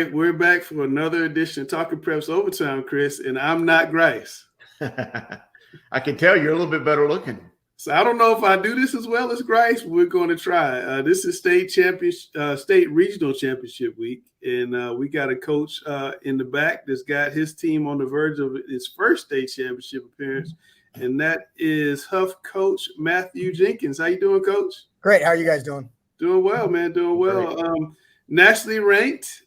right, we're back for another edition of Talking Preps Overtime, Chris, and I'm not Grice. I can tell you're a little bit better looking. So I don't know if I do this as well as Grice. We're going to try. This is state regional championship week, and we got a coach in the back that's got his team on the verge of its first state championship appearance, and that is Hough coach Matt Jenkins. How you doing, Coach? Great. How are you guys doing? Doing well, man. Doing well. Nationally ranked,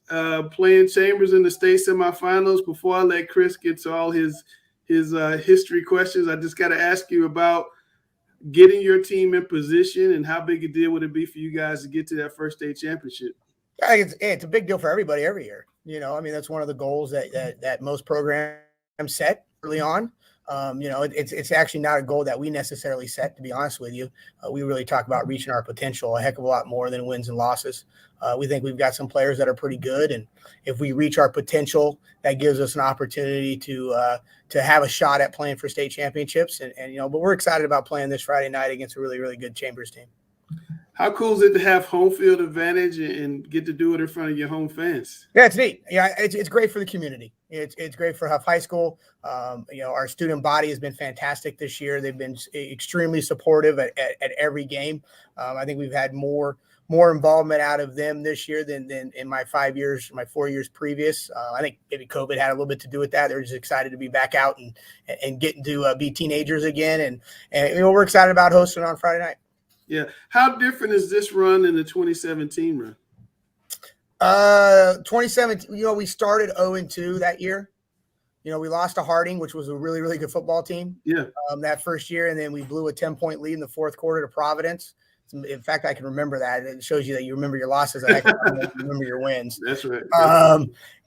playing Chambers in the state semifinals. Before I let Chris get to all his history questions, I just got to ask you about getting your team in position and how big a deal would it be for you guys to get to that first state championship? I think it's a big deal for everybody every year. That's one of the goals that most programs set early on. It's actually not a goal that we necessarily set, to be honest with you. We really talk about reaching our potential a heck of a lot more than wins and losses. We think we've got some players that are pretty good, and if we reach our potential, that gives us an opportunity to have a shot at playing for state championships. But we're excited about playing this Friday night against a really, really good Chambers team. How cool is it to have home field advantage and get to do it in front of your home fans? Yeah, it's neat. Yeah, it's great for the community. It's great for Hough High School. Our student body has been fantastic this year. They've been extremely supportive at every game. I think we've had more involvement out of them this year than in my 4 years previous. I think maybe COVID had a little bit to do with that. They're just excited to be back out and getting to be teenagers again. And we're excited about hosting on Friday night. Yeah. How different is this run than the 2017 run? 2017, we started 0-2 that year. We lost to Harding, which was a really, really good football team. Yeah. That first year, and then we blew a 10-point lead in the fourth quarter to Providence. In fact, I can remember that. It shows you that you remember your losses and I can remember your wins. That's right.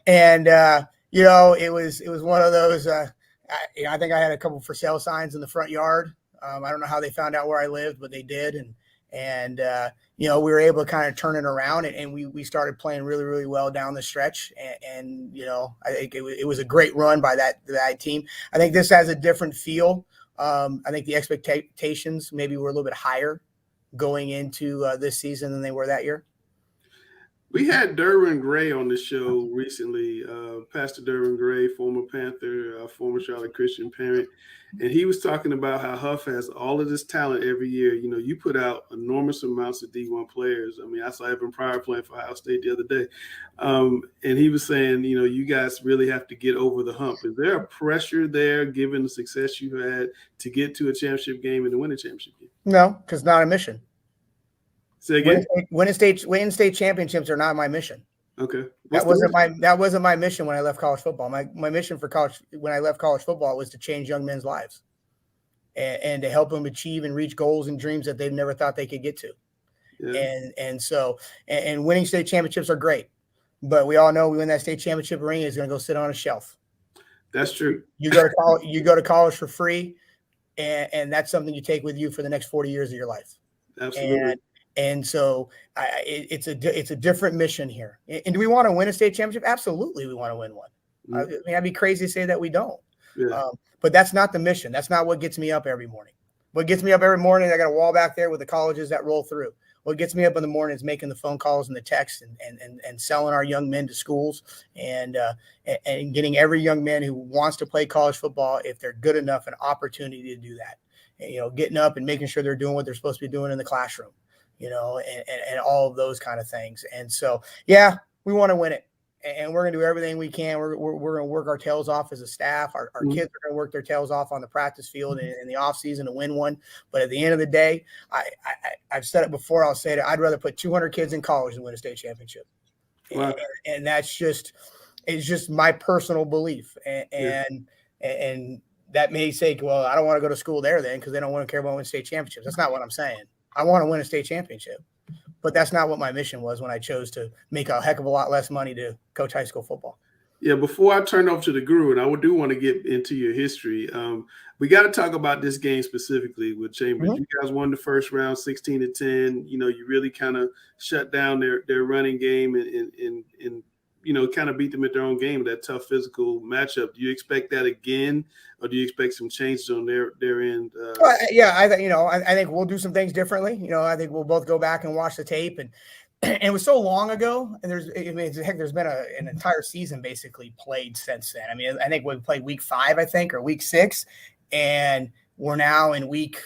It was one of those. I think I had a couple for sale signs in the front yard. I don't know how they found out where I lived, but they did, and we were able to kind of turn it around, and we started playing really, really well down the stretch. And I think it was a great run by that team. I think this has a different feel. I think the expectations maybe were a little bit higher going into this season than they were that year. We had Derwin Gray on the show recently, Pastor Derwin Gray, former Panther, former Charlotte Christian parent, and he was talking about how Hough has all of this talent every year. You put out enormous amounts of D1 players. I mean, I saw Evan Pryor playing for Ohio State the other day, and he was saying, you guys really have to get over the hump. Is there a pressure there, given the success you had, to get to a championship game and to win a championship game? No, because it's not a mission. Say again? Winning state championships are not my mission. Okay. That wasn't my mission when I left college football. My mission for college when I left college football was to change young men's lives and to help them achieve and reach goals and dreams that they've never thought they could get to. Yeah. And winning state championships are great, but we all know we win that state championship ring is going to go sit on a shelf. That's true. You go to college for free, and that's something you take with you for the next 40 years of your life. Absolutely. And so it's a different mission here. And do we want to win a state championship? Absolutely, we want to win one. Mm-hmm. I mean, I'd be crazy to say that we don't. Yeah. But that's not the mission. That's not what gets me up every morning. What gets me up every morning, I got a wall back there with the colleges that roll through. What gets me up in the morning is making the phone calls and the texts and selling our young men to schools and getting every young man who wants to play college football, if they're good enough, an opportunity to do that. And, getting up and making sure they're doing what they're supposed to be doing in the classroom. And all of those kind of things. And so, yeah, we want to win it. And we're going to do everything we can. We're going to work our tails off as a staff. Our kids are going to work their tails off on the practice field in the off season to win one. But at the end of the day, I've said it before. I'll say it. I'd rather put 200 kids in college than win a state championship. Wow. And it's just my personal belief. And that may say, well, I don't want to go to school there then because they don't want to care about winning state championships. That's not what I'm saying. I want to win a state championship, but that's not what my mission was when I chose to make a heck of a lot less money to coach high school football. Yeah, before I turn off to the guru, and I do want to get into your history, we got to talk about this game specifically with Chambers. Mm-hmm. You guys won the first round 16-10. You really kind of shut down their running game and kind of beat them at their own game, that tough physical matchup. Do you expect that again, or do you expect some changes on their end? Yeah, I think we'll do some things differently. I think we'll both go back and watch the tape and it was so long ago, and there's been an entire season basically played since then. I mean, I think we played week 5, I think, or week 6, and we're now in week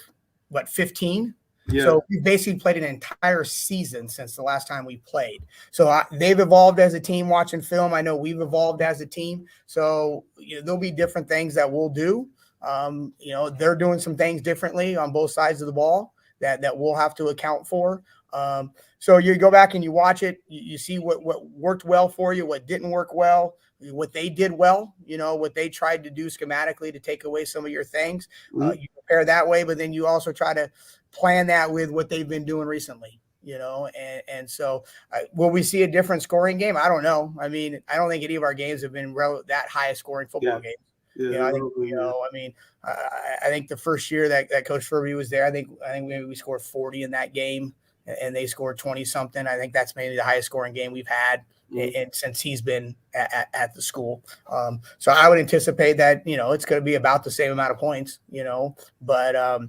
15. Yeah. So we basically played an entire season since the last time we played. So they've evolved as a team watching film. I know we've evolved as a team. So there'll be different things that we'll do. They're doing some things differently on both sides of the ball that we'll have to account for. So you go back and you watch it, you see what worked well for you, what didn't work well, what they did well, what they tried to do schematically to take away some of your things. You prepare that way, but then you also try to plan that with what they've been doing recently, and so will we see a different scoring game? I don't know. I mean, I don't think any of our games have been that high scoring football games. I think, I think the first year that Coach Furby was there, I think maybe we scored 40 in that game, and they scored 20 something. I think that's maybe the highest scoring game we've had and since he's been at the school. So I would anticipate that, it's going to be about the same amount of points, but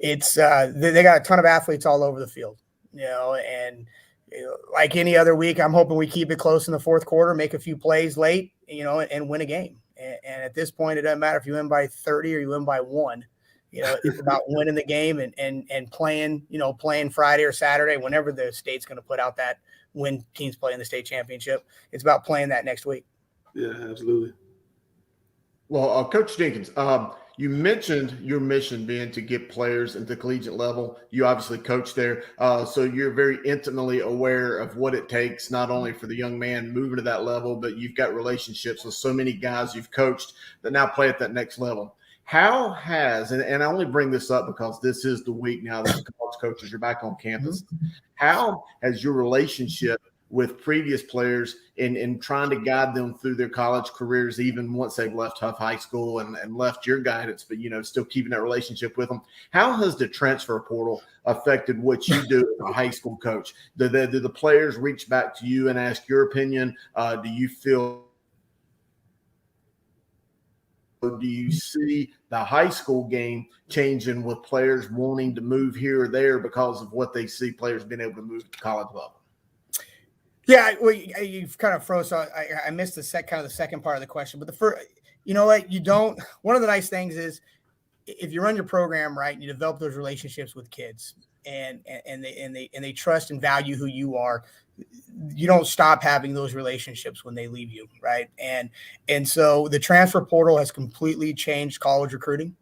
it's they got a ton of athletes all over the field, and like any other week, I'm hoping we keep it close in the fourth quarter, make a few plays late, and win a game. And at this point, it doesn't matter if you win by 30 or you win by 1. It's about winning the game and playing, playing Friday or Saturday, whenever the state's going to put out that when teams play in the state championship. It's about playing that next week. Yeah, absolutely. Well, Coach Jenkins, you mentioned your mission being to get players into collegiate level. You obviously coach there, so you're very intimately aware of what it takes, not only for the young man moving to that level, but you've got relationships with so many guys you've coached that now play at that next level. How has, and I only bring this up because this is the week now that the college coaches are back on campus, how has your relationship with previous players in trying to guide them through their college careers, even once they've left Hough High School and left your guidance, but, still keeping that relationship with them? How has the transfer portal affected what you do as a high school coach? Do the players reach back to you and ask your opinion? Do you see the high school game changing with players wanting to move here or there because of what they see players being able to move to college level? Yeah, well, you've kind of froze. So I missed the second part of the question. But the first, one of the nice things is if you run your program right and you develop those relationships with kids and they trust and value who you are, you don't stop having those relationships when they leave you, right? And so the transfer portal has completely changed college recruiting.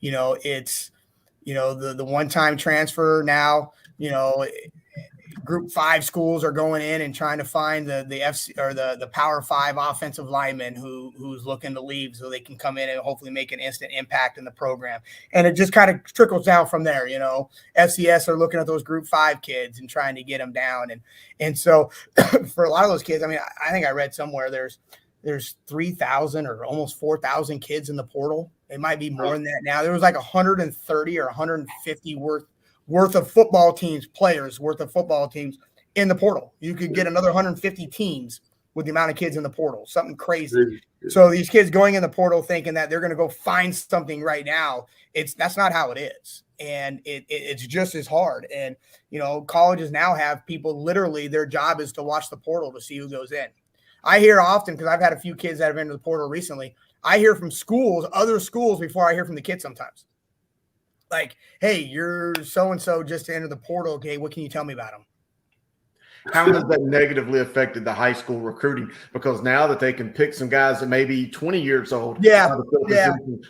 It's the one-time transfer now. Group 5 schools are going in and trying to find the FC or the Power 5 offensive lineman who's looking to leave so they can come in and hopefully make an instant impact in the program. And it just kind of trickles down from there. FCS are looking at those Group 5 kids and trying to get them down. And so for a lot of those kids, I mean, I think I read somewhere there's 3,000 or almost 4,000 kids in the portal. It might be more than that now. There was like 130 or 150 worth of football teams, players worth of football teams in the portal. You could get another 150 teams with the amount of kids in the portal, something crazy. So these kids going in the portal thinking that they're going to go find something right now, that's not how it is. And it's just as hard. And, colleges now have people literally, their job is to watch the portal to see who goes in. I hear often, because I've had a few kids that have been to the portal recently, I hear from other schools before I hear from the kids sometimes. Like, hey, you're so-and-so just entered the portal. Okay, what can you tell me about them? How has that negatively affected the high school recruiting? Because now that they can pick some guys that may be 20 years old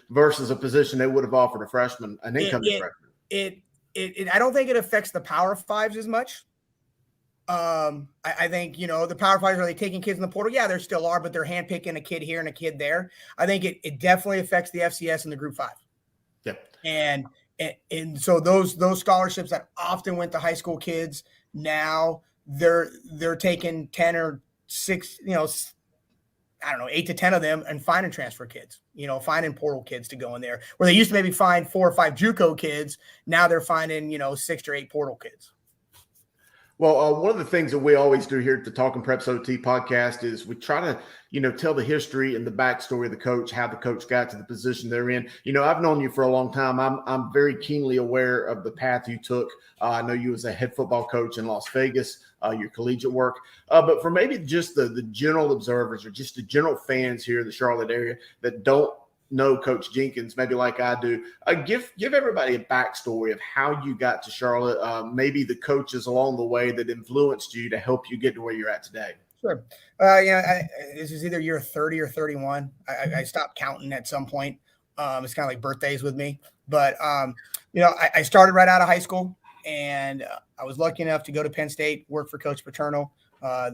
versus a position they would have offered a freshman, an incoming freshman. I don't think it affects the Power 5s as much. I think, the Power 5s, are they taking kids in the portal? Yeah, there still are, but they're handpicking a kid here and a kid there. I think it definitely affects the FCS and the Group 5. Yep. And so those scholarships that often went to high school kids, now they're taking 10 or 6, 8 to 10 of them and finding transfer kids, finding portal kids to go in there, where they used to maybe find 4 or 5 JUCO kids. Now they're finding, 6 or 8 portal kids. Well, one of the things that we always do here at the Talking Preps OT podcast is we try to, tell the history and the backstory of the coach, how the coach got to the position they're in. I've known you for a long time. I'm very keenly aware of the path you took. I know you as a head football coach in Las Vegas, your collegiate work. But for maybe just the general observers or just the general fans here in the Charlotte area that don't know Coach Jenkins, maybe like I do, give everybody a backstory of how you got to Charlotte, maybe the coaches along the way that influenced you to help you get to where you're at today. Sure. This is either year 30 or 31. I stopped counting at some point. It's kind of like birthdays with me. But, I started right out of high school, and I was lucky enough to go to Penn State, work for Coach Paterno,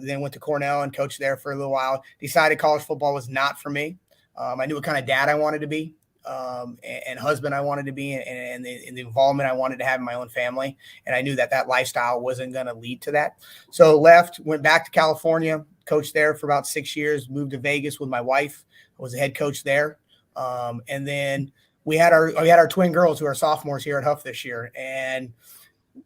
then went to Cornell and coached there for a little while. Decided college football was not for me. I knew what kind of dad I wanted to be, and husband I wanted to be, and the involvement I wanted to have in my own family. And I knew that lifestyle wasn't going to lead to that. So left, went back to California, coached there for about 6 years, moved to Vegas with my wife. I was a head coach there. And then we had our twin girls who are sophomores here at Hough this year. And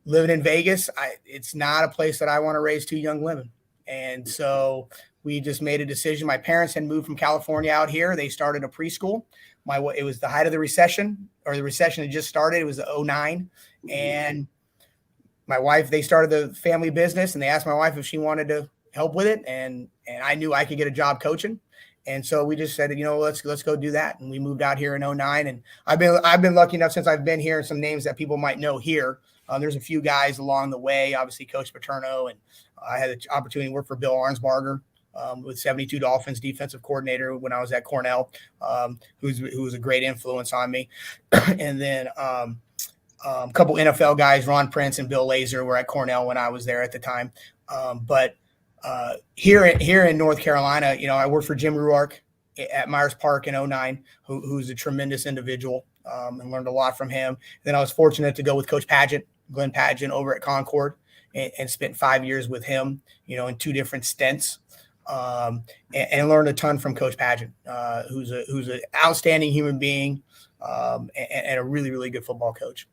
living in Vegas, it's not a place that I want to raise two young women. And so we just made a decision. My parents had moved from California out here. They started a preschool. It was the height of the recession, or the recession had just started. It was 2009. And my wife, they started the family business, and they asked my wife if she wanted to help with it. And I knew I could get a job coaching. And so we just said, let's go do that. And we moved out here in 2009. And I've been lucky enough since I've been here, and some names that people might know here. There's a few guys along the way, obviously Coach Paterno, and I had the opportunity to work for Bill Arnsbarger, with 72 Dolphins defensive coordinator when I was at Cornell, who was a great influence on me. And then a couple NFL guys, Ron Prince and Bill Lazor, were at Cornell when I was there at the time. But here in North Carolina, I worked for Jim Ruark at Myers Park in 2009, who's a tremendous individual, and learned a lot from him. Then I was fortunate to go with Coach Glenn Padgett over at Concord, and spent 5 years with him, in two different stints. And learned a ton from Coach Padgett, who's an outstanding human being, and a really, really good football coach.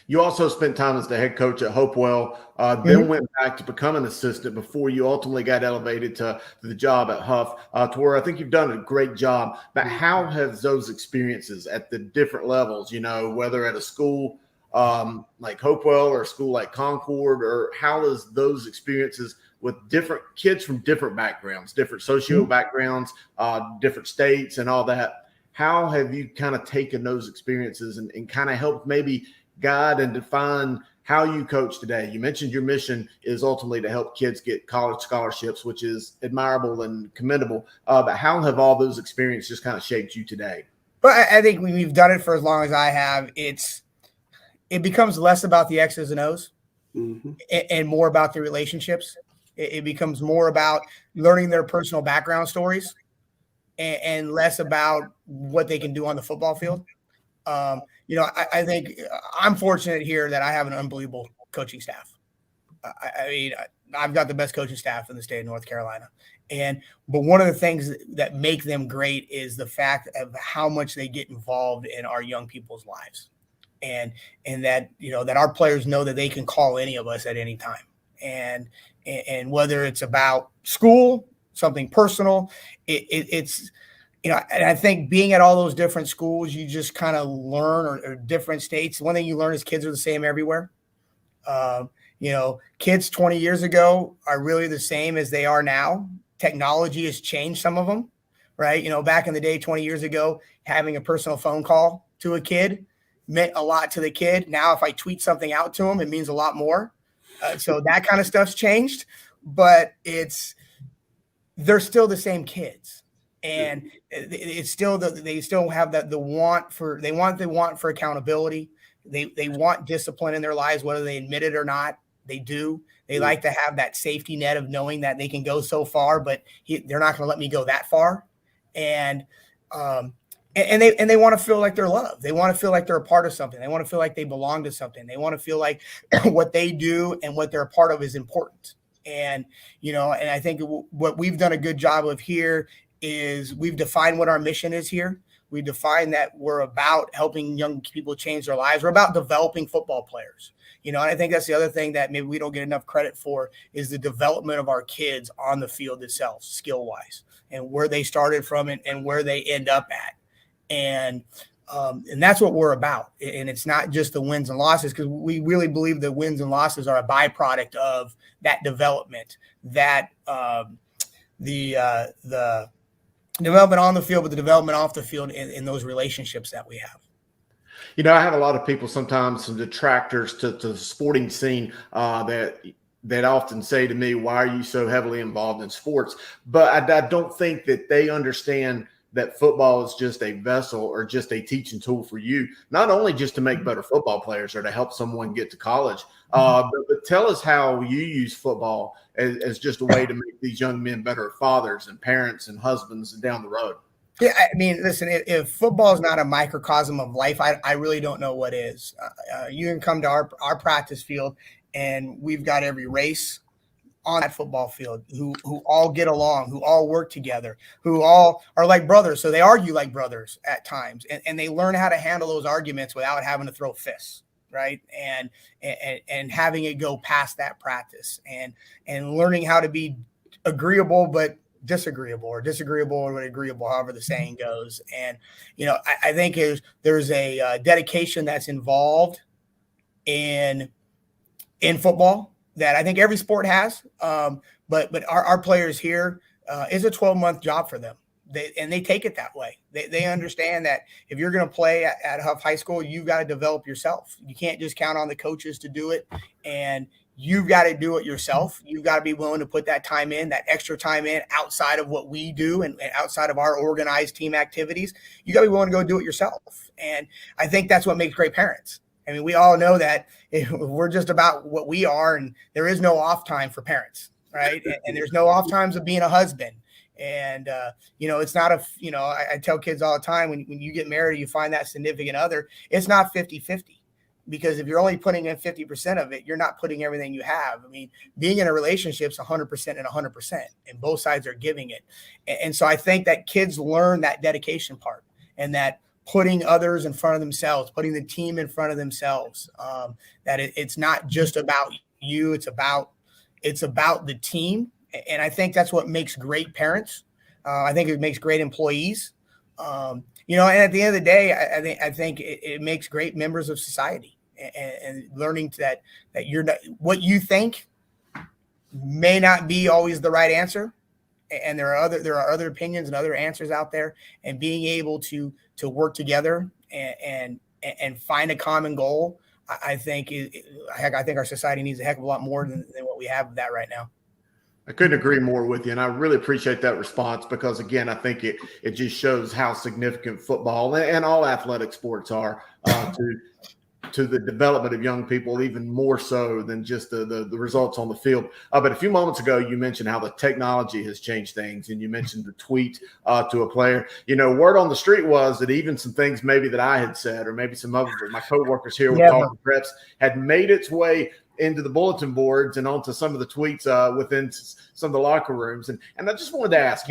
You also spent time as the head coach at Hopewell, then went back to become an assistant before you ultimately got elevated to the job at Hough, to where I think you've done a great job. But how have those experiences at the different levels, whether at a school like Hopewell or a school like Concord, or how does those experiences with different kids from different backgrounds, different socio backgrounds, different states and all that, how have you kind of taken those experiences and kind of helped maybe guide and define how you coach today? You mentioned your mission is ultimately to help kids get college scholarships, which is admirable and commendable. But how have all those experiences just kind of shaped you today? Well, I think we've done it for as long as I have. It becomes less about the X's and O's, and more about the relationships. It becomes more about learning their personal background stories, and less about what they can do on the football field. I think I'm fortunate here that I have an unbelievable coaching staff. I've got the best coaching staff in the state of North Carolina. But one of the things that make them great is the fact of how much they get involved in our young people's lives. And that, that our players know that they can call any of us at any time. And whether it's about school, something personal, it's, and I think being at all those different schools, you just kind of learn, or different states. One thing you learn is kids are the same everywhere. Kids 20 years ago are really the same as they are now. Technology has changed some of them, right? Back in the day, 20 years ago, having a personal phone call to a kid meant a lot to the kid. Now, if I tweet something out to them, it means a lot more. So that kind of stuff's changed, but they're still the same kids. And it's still they still have the want for accountability. They want discipline in their lives, whether they admit it or not. They do. They like to have that safety net of knowing that they can go so far, but they're not going to let me go that far. And they want to feel like they're loved. They want to feel like they're a part of something. They want to feel like they belong to something. They want to feel like what they do and what they're a part of is important. And and I think what we've done a good job of here is we've defined what our mission is here. we define that we're about helping young people change their lives. We're about developing football players. And I think that's the other thing that maybe we don't get enough credit for is the development of our kids on the field itself, skill-wise, and where they started from and where they end up at. And that's what we're about. And it's not just the wins and losses, because we really believe that wins and losses are a byproduct of that development, that the development on the field, but the development off the field in those relationships that we have. I have a lot of people, sometimes some detractors to the sporting scene that often say to me, why are you so heavily involved in sports? But I don't think that they understand that football is just a vessel or just a teaching tool for you, not only just to make better football players or to help someone get to college, but tell us how you use football as just a way to make these young men better fathers and parents and husbands down the road. Yeah, I mean, listen, if football is not a microcosm of life, I really don't know what is. You can come to our practice field, and we've got every race on that football field who all get along, who all work together, who all are like brothers. So they argue like brothers at times, and they learn how to handle those arguments without having to throw fists, right? And having it go past that practice, and learning how to be agreeable but disagreeable, or agreeable, however the saying goes. And I think there's a dedication that's involved in football that I think every sport has, but our players here is a 12-month job for them. They take it that way. They understand that if you're going to play at Hough High School, you've got to develop yourself. You can't just count on the coaches to do it, and you've got to do it yourself. You've got to be willing to put that time in, that extra time in, outside of what we do and outside of our organized team activities. You got to be willing to go do it yourself. And I think that's what makes great parents. I mean, we all know that if we're just about what we are, and there is no off time for parents, right? And there's no off times of being a husband. And, it's not I tell kids all the time, when you get married, you find that significant other, it's not 50-50. Because if you're only putting in 50% of it, you're not putting everything you have. I mean, being in a relationship is 100% and 100%, and both sides are giving it. And so I think that kids learn that dedication part, and that putting others in front of themselves, putting the team in front of themselves, that it's not just about you, it's about the team. And I think that's what makes great parents. I think it makes great employees. And at the end of the day, I think it makes great members of society, and learning that you're not, what you think may not be always the right answer. And there are other opinions and other answers out there, and being able to work together and find a common goal. I think our society needs a heck of a lot more than what we have of that right now. I couldn't agree more with you, and I really appreciate that response, because, again, I think it just shows how significant football and all athletic sports are to the development of young people, even more so than just the results on the field. But a few moments ago, you mentioned how the technology has changed things, and you mentioned the tweet to a player. Word on the street was that even some things maybe that I had said, or maybe some of my coworkers here with Talking Preps, had made its way into the bulletin boards and onto some of the tweets within some of the locker rooms. And I just wanted to ask,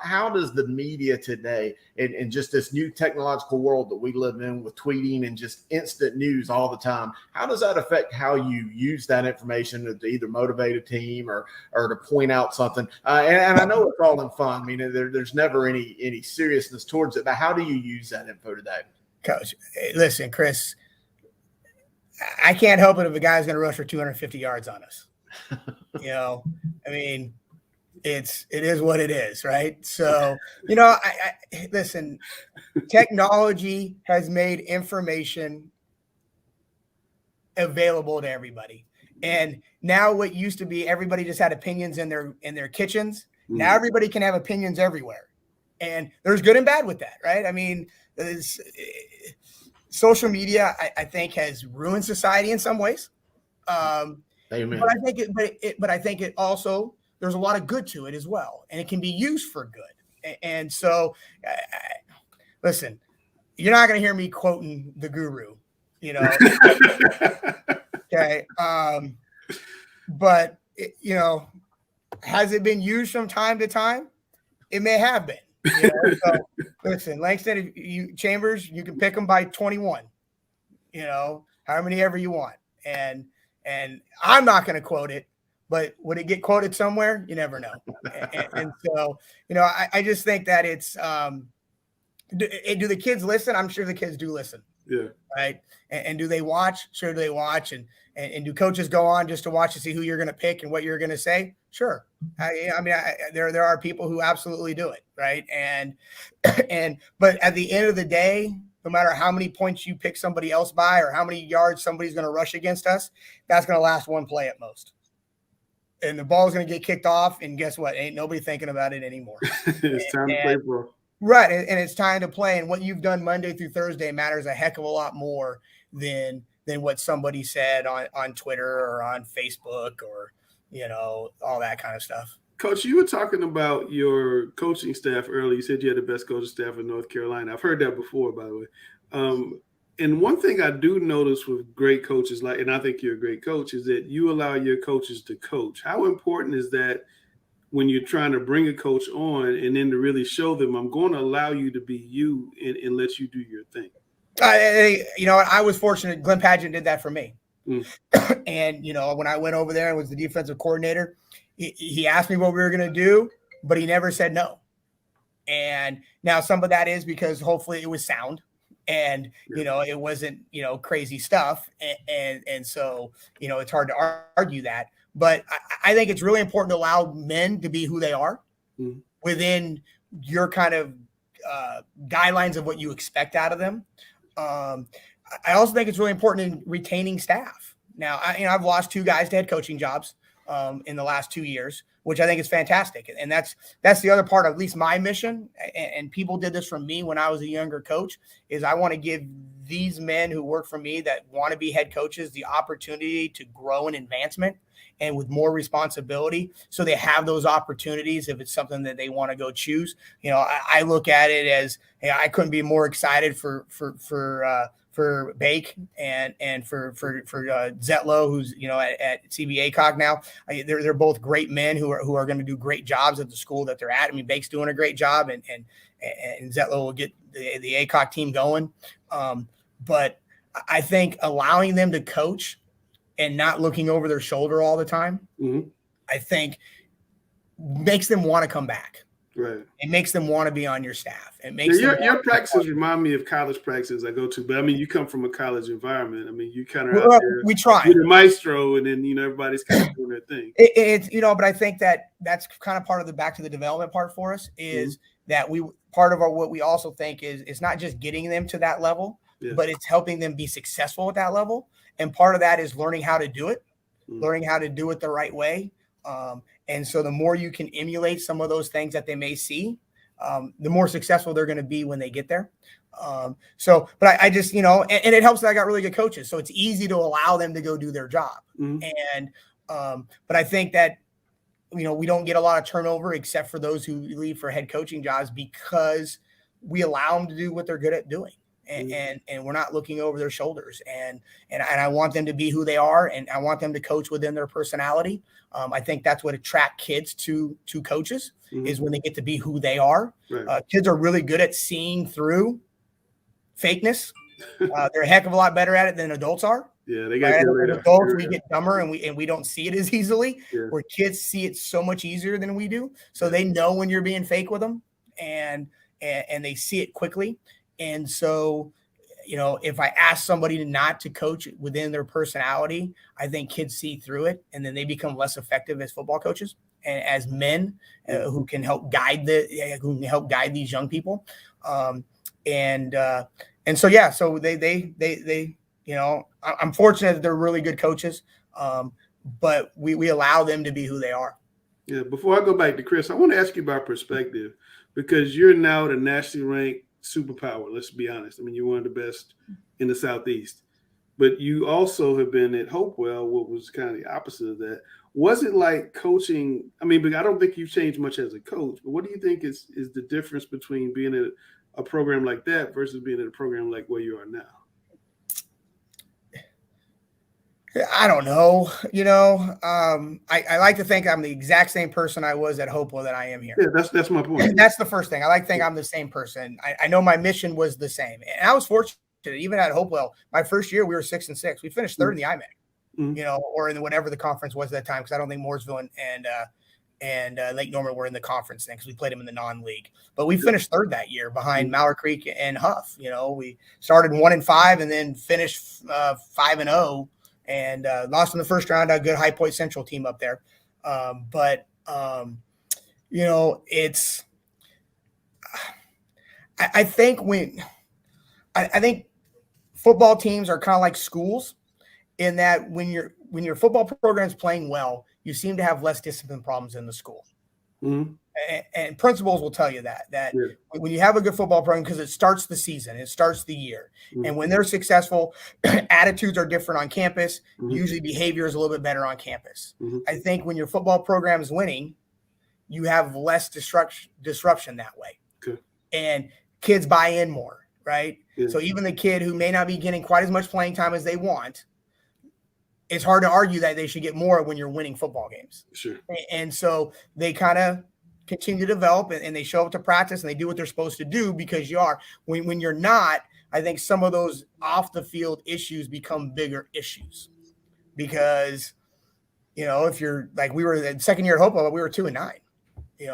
how does the media today, in just this new technological world that we live in, with tweeting and just instant news all the time, how does that affect how you use that information to either motivate a team or to point out something? And I know it's all in fun. I mean, there's never any seriousness towards it, but how do you use that info today? Coach, listen, Chris, I can't help it if a guy's going to rush for 250 yards on us. I mean, it is what it is, right? So, I listen, technology has made information available to everybody. And now what used to be everybody just had opinions in their kitchens, now everybody can have opinions everywhere. And there's good and bad with that, right? I mean, social media, I think, has ruined society in some ways. Amen. But I think it also, there's a lot of good to it as well, and it can be used for good. And so, listen, you're not going to hear me quoting the guru, okay. But has it been used from time to time? It may have been. So listen, Langston, Chambers, you can pick them by 21. How many ever you want, and I'm not going to quote it, but would it get quoted somewhere? You never know. And so, I just think that it's do the kids listen? I'm sure the kids do listen. Yeah. Right. And do they watch? Sure, do they watch? And do coaches go on just to watch to see who you're going to pick and what you're going to say? Sure. There are people who absolutely do it. Right. But at the end of the day, no matter how many points you pick somebody else by or how many yards somebody's going to rush against us, that's going to last one play at most. And the ball's going to get kicked off. And guess what? Ain't nobody thinking about it anymore. It's time to play, bro. Right. And it's time to play. And what you've done Monday through Thursday matters a heck of a lot more than what somebody said on Twitter or on Facebook or, all that kind of stuff. Coach, you were talking about your coaching staff earlier. You said you had the best coaching staff in North Carolina. I've heard that before, by the way. And one thing I do notice with great coaches, and I think you're a great coach, is that you allow your coaches to coach. How important is that when you're trying to bring a coach on and then to really show them, I'm going to allow you to be you and let you do your thing? I was fortunate. Glenn Padgett did that for me. And, when I went over there and was the defensive coordinator, he asked me what we were going to do, but he never said no. And now some of that is because hopefully it was sound and, it wasn't, crazy stuff. And so, it's hard to argue that. But I think it's really important to allow men to be who they are within your kind of guidelines of what you expect out of them. I also think it's really important in retaining staff. Now, I've lost 2 guys to head coaching jobs in the last 2 years, which I think is fantastic. And that's the other part of at least my mission. And people did this from me when I was a younger coach, is I want to give these men who work for me that want to be head coaches the opportunity to grow in advancement and with more responsibility. So they have those opportunities if it's something that they want to go choose. I look at it as, I couldn't be more excited for Bake and for Zetlow, who's at CB Aycock now. They're both great men who are going to do great jobs at the school that they're at. I mean, Bake's doing a great job, and Zetlow will get the Aycock team going. But I think allowing them to coach and not looking over their shoulder all the time, I think makes them want to come back. Right. It makes them want to be on your staff. It makes your practices remind me of college practices I go to, but I mean, you come from a college environment. I mean, you kind of out there. We try. You're the maestro, and then everybody's kind of doing their thing. It's but I think that's kind of part of the back to the development part for us is that what we also think is it's not just getting them to that level, but it's helping them be successful at that level. And part of that is learning how to do it, learning how to do it the right way. And so the more you can emulate some of those things that they may see, the more successful they're going to be when they get there. But I just, and it helps that I got really good coaches. So it's easy to allow them to go do their job. And, but I think that, we don't get a lot of turnover except for those who leave for head coaching jobs because we allow them to do what they're good at doing. And we're not looking over their shoulders. And I want them to be who they are, and I want them to coach within their personality. I think that's what attracts kids to coaches is when they get to be who they are. Right. Kids are really good at seeing through fakeness. They're a heck of a lot better at it than adults are. Yeah, they got adults. We get dumber and we don't see it as easily. Yeah. Where kids see it so much easier than we do. So they know when you're being fake with them, and they see it quickly. And so, if I ask somebody not to coach within their personality, I think kids see through it, and then they become less effective as football coaches and as men who can help guide these young people. So they I'm fortunate that they're really good coaches, but we allow them to be who they are. Yeah. Before I go back to Chris, I want to ask you about perspective, because you're now the nationally ranked superpower. Let's be honest. I mean, you're one of the best in the Southeast, but you also have been at Hopewell, what was kind of the opposite of that. Was it like coaching? I mean, but I don't think you've changed much as a coach, but what do you think is the difference between being at a program like that versus being at a program like where you are now? I don't know. I like to think I'm the exact same person I was at Hopewell that I am here. Yeah, that's my point. That's the first thing. I like to think I'm the same person. I know my mission was the same. And I was fortunate, even at Hopewell, my first year, we were 6-6. We finished third in the IMAC, or in whatever the conference was at that time, because I don't think Mooresville and Lake Norman were in the conference then, because we played them in the non-league. But we finished third that year behind Mauer Creek and Hough. We started 1-5 and then finished 5-0 and lost in the first round. A good High Point Central team up there. It's I think I think football teams are kind of like schools in that when your football program is playing well, you seem to have less discipline problems in the school. Mm-hmm. And principals will tell you that when you have a good football program, because it starts the season, it starts the year. Mm-hmm. And when they're successful, attitudes are different on campus. Mm-hmm. Usually behavior is a little bit better on campus. Mm-hmm. I think when your football program is winning, you have less disruption that way. Okay. And kids buy in more, right? Yeah. So even the kid who may not be getting quite as much playing time as they want, it's hard to argue that they should get more when you're winning football games. Sure. And so they kind of continue to develop and they show up to practice and they do what they're supposed to do because you are. When you're not, I think some of those off the field issues become bigger issues because, if you're like, we were in second year at Hopewell, but we were 2-9. We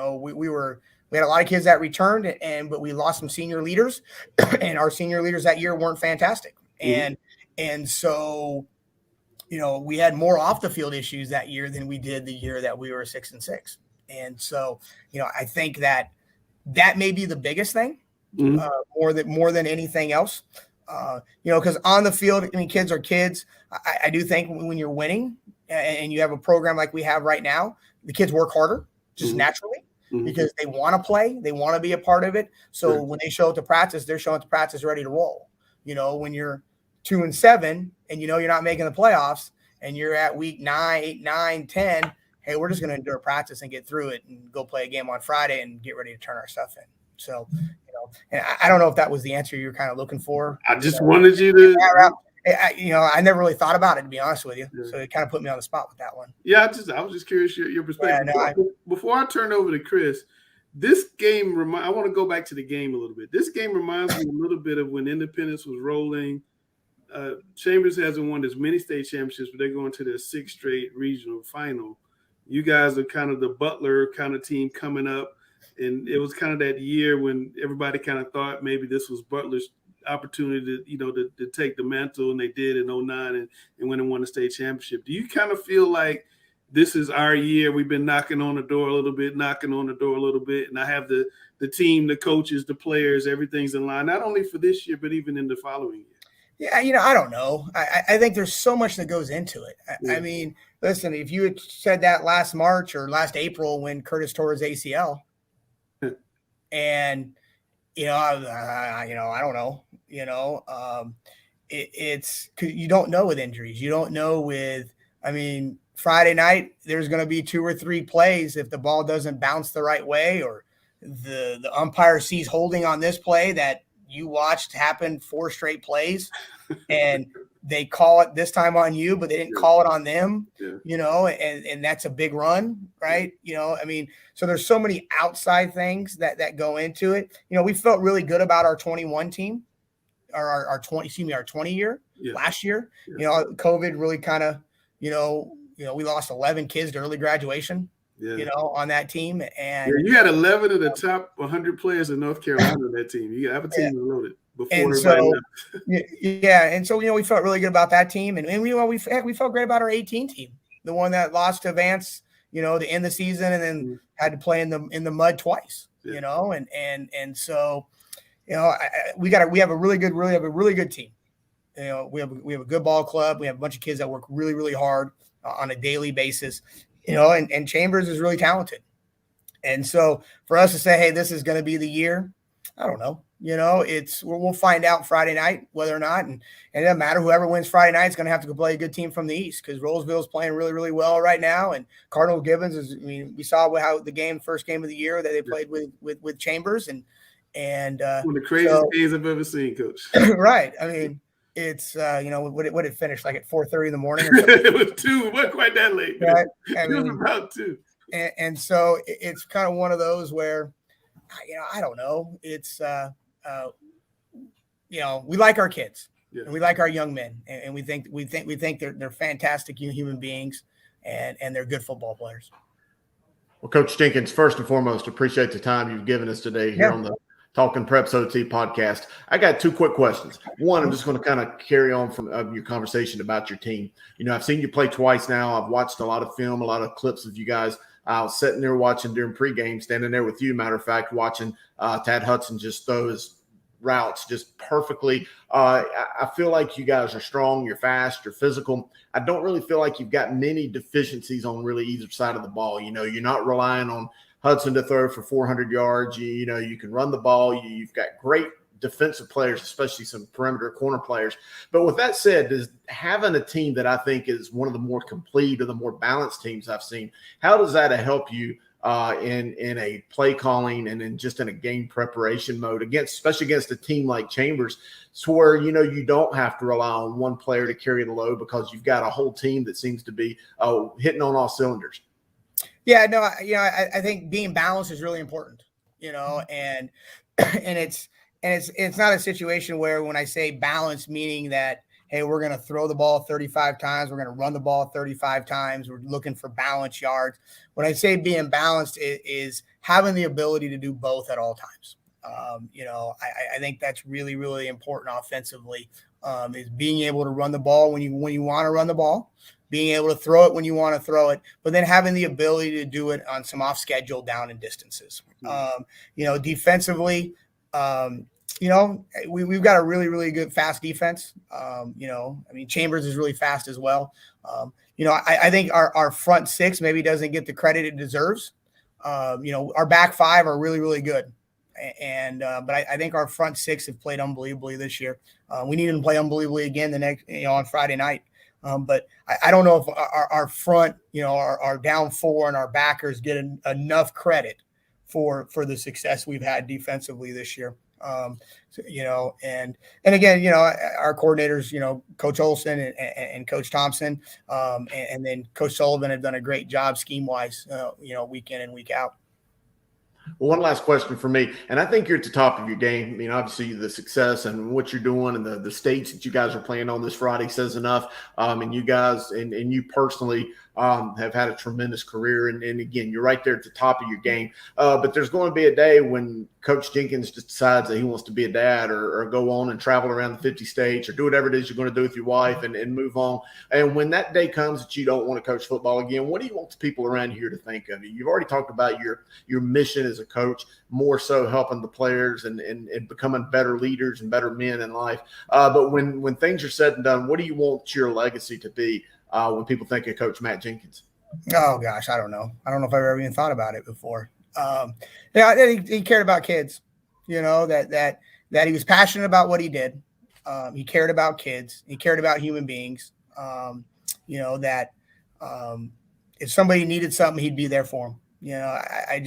had a lot of kids that returned but we lost some senior leaders and our senior leaders that year weren't fantastic. Mm-hmm. And so, we had more off the field issues that year than we did the year that we were 6-6. And so, I think that may be the biggest thing, mm-hmm. more than anything else. Because on the field, kids are kids. I do think when you're winning and you have a program like we have right now, the kids work harder just mm-hmm. naturally mm-hmm. because they want to play, they want to be a part of it. So when they show up to practice, they're showing up to practice ready to roll. When you're 2-7 and you're not making the playoffs and you're at week 9, 8, 9, 10, hey, we're just going to endure practice and get through it and go play a game on Friday and get ready to turn our stuff in. So, and I don't know if that was the answer you were kind of looking for. I just wanted you to. I never really thought about it, to be honest with you. Yeah. So it kind of put me on the spot with that one. Yeah, I was just curious your perspective. Yeah, before I turn over to Chris, this game I want to go back to the game a little bit. This game reminds me a little bit of when Independence was rolling. Chambers hasn't won as many state championships, but they're going to their 6th straight regional final. You guys are kind of the Butler kind of team coming up, and it was kind of that year when everybody kind of thought maybe this was Butler's opportunity to take the mantle, and they did in 2009 and went and won the state championship. Do you kind of feel like this is our year? We've been knocking on the door a little bit, and I have the team, the coaches, the players, everything's in line, not only for this year, but even in the following year. Yeah, I don't know. I think there's so much that goes into it. I mean, listen, if you had said that last March or last April when Curtis tore his ACL, and I don't know. It's you don't know with injuries. You don't know with. Friday night there's going to be 2 or 3 plays if the ball doesn't bounce the right way, or the umpire sees holding on this play that you watched happen 4 straight plays and they call it this time on you, but they didn't call it on them, and that's a big run, right? So there's so many outside things that go into it. We felt really good about our 21 team or our 20 year last year. COVID really kind of, we lost 11 kids to early graduation. On that team. And you had 11 of the top 100 players in North Carolina on that team. You have a team loaded before everybody left. And so, we felt really good about that team. And we felt great about our 18 team, the one that lost to Vance, to end the season and then had to play in the mud twice, and so, we have a really good team. We have a good ball club. We have a bunch of kids that work really, really hard on a daily basis. And Chambers is really talented. And so for us to say, hey, this is going to be the year, I don't know. We'll find out Friday night whether or not. And it doesn't matter. Whoever wins Friday night is going to have to go play a good team from the East because Roseville is playing really, really well right now. And Cardinal Gibbons we saw how the first game of the year that they played with Chambers. And one of the craziest games I've ever seen, Coach. Right. it's what it finished like at 4:30 in the morning or something. It was 2. It wasn't quite that late. Right? It was about 2. And so it's kind of one of those where, I don't know. It's we like our kids, and we like our young men, and we think they're fantastic human beings, and they're good football players. Well, Coach Jenkins, first and foremost, appreciate the time you've given us today here on the Talking Preps OT podcast. I got 2 quick questions. One, I'm just going to kind of carry on from your conversation about your team. I've seen you play twice now. I've watched a lot of film, a lot of clips of you guys. I was sitting there watching during pregame, standing there with you, matter of fact, watching Tad Hudson just throw his routes just perfectly. I feel like you guys are strong, you're fast, you're physical. I don't really feel like you've got many deficiencies on really either side of the ball. You're not relying on Hudson to throw for 400 yards. You can run the ball. You've got great defensive players, especially some perimeter corner players. But with that said, is having a team that I think is one of the more complete or the more balanced teams I've seen, how does that help you in a play calling and in just in a game preparation mode especially against a team like Chambers, so where you don't have to rely on one player to carry the load because you've got a whole team that seems to be hitting on all cylinders? Yeah, no, I think being balanced is really important, and it's not a situation where when I say balance, meaning that, hey, we're going to throw the ball 35 times, we're going to run the ball 35 times, we're looking for balance yards. When I say being balanced is having the ability to do both at all times. I think that's really, really important offensively, is being able to run the ball when you want to run the ball, being able to throw it when you want to throw it, but then having the ability to do it on some off schedule down and distances. Defensively, we've got a really, really good fast defense. Chambers is really fast as well. I think our front 6 maybe doesn't get the credit it deserves. Our back 5 are really, really good. But I think our front 6 have played unbelievably this year. We need them to play unbelievably again the next, on Friday night. But I don't know if our front, our down 4 and our backers get enough credit for the success we've had defensively this year. And again, our coordinators, Coach Olson and Coach Thompson, and then Coach Sullivan have done a great job scheme wise, week in and week out. Well, one last question for me, and I think you're at the top of your game. Obviously the success and what you're doing and the stage that you guys are playing on this Friday says enough. And you guys and you personally have had a tremendous career. And again, you're right there at the top of your game. But there's going to be a day when Coach Jenkins just decides that he wants to be a dad or go on and travel around the 50 states or do whatever it is you're going to do with your wife and move on. And when that day comes that you don't want to coach football again, what do you want the people around here to think of you? You've already talked about your mission as a coach, more so helping the players and becoming better leaders and better men in life. But when things are said and done, what do you want your legacy to be when people think of Coach Matt Jenkins? Oh, gosh, I don't know. I don't know if I've ever even thought about it before. He cared about kids, that he was passionate about what he did. He cared about kids. He cared about human beings. That if somebody needed something, he'd be there for them. I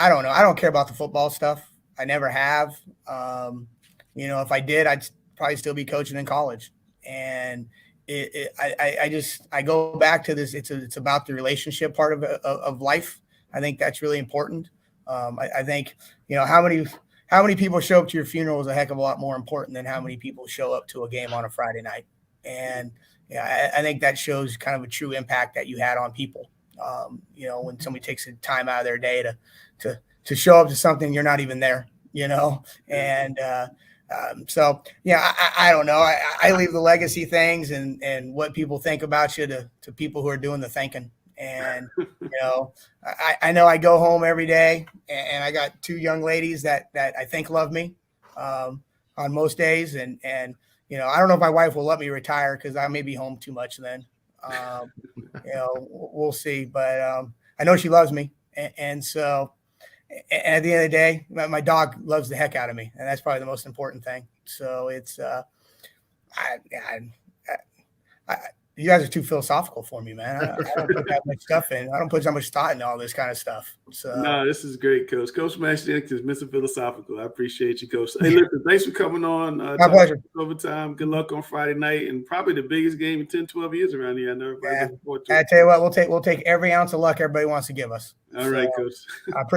don't know. I don't care about the football stuff. I never have. If I did, I'd probably still be coaching in college. And I go back to this. It's about the relationship part of life. I think that's really important. I think, how many people show up to your funeral is a heck of a lot more important than how many people show up to a game on a Friday night. And I think that shows kind of a true impact that you had on people. When somebody takes the time out of their day to show up to something, you're not even there, and I don't know. I leave the legacy things and what people think about you to people who are doing the thinking. And, I know I go home every day and I got 2 young ladies that I think love me on most days. And I don't know if my wife will let me retire because I may be home too much then. We'll see. But I know she loves me. And so at the end of the day, my dog loves the heck out of me. And that's probably the most important thing. So it's You guys are too philosophical for me, man. I don't put that much stuff in. I don't put that much thought into all this kind of stuff. So No, this is great, Coach. Coach Matt Jenkins, Mr. Philosophical. I appreciate you, Coach. Hey, listen, thanks for coming on. my pleasure. Overtime. Good luck on Friday night, and probably the biggest game in 10, 12 years around here. I know everybody's looking forward to it. I tell you what, we'll take every ounce of luck everybody wants to give us. All right, Coach. I appreciate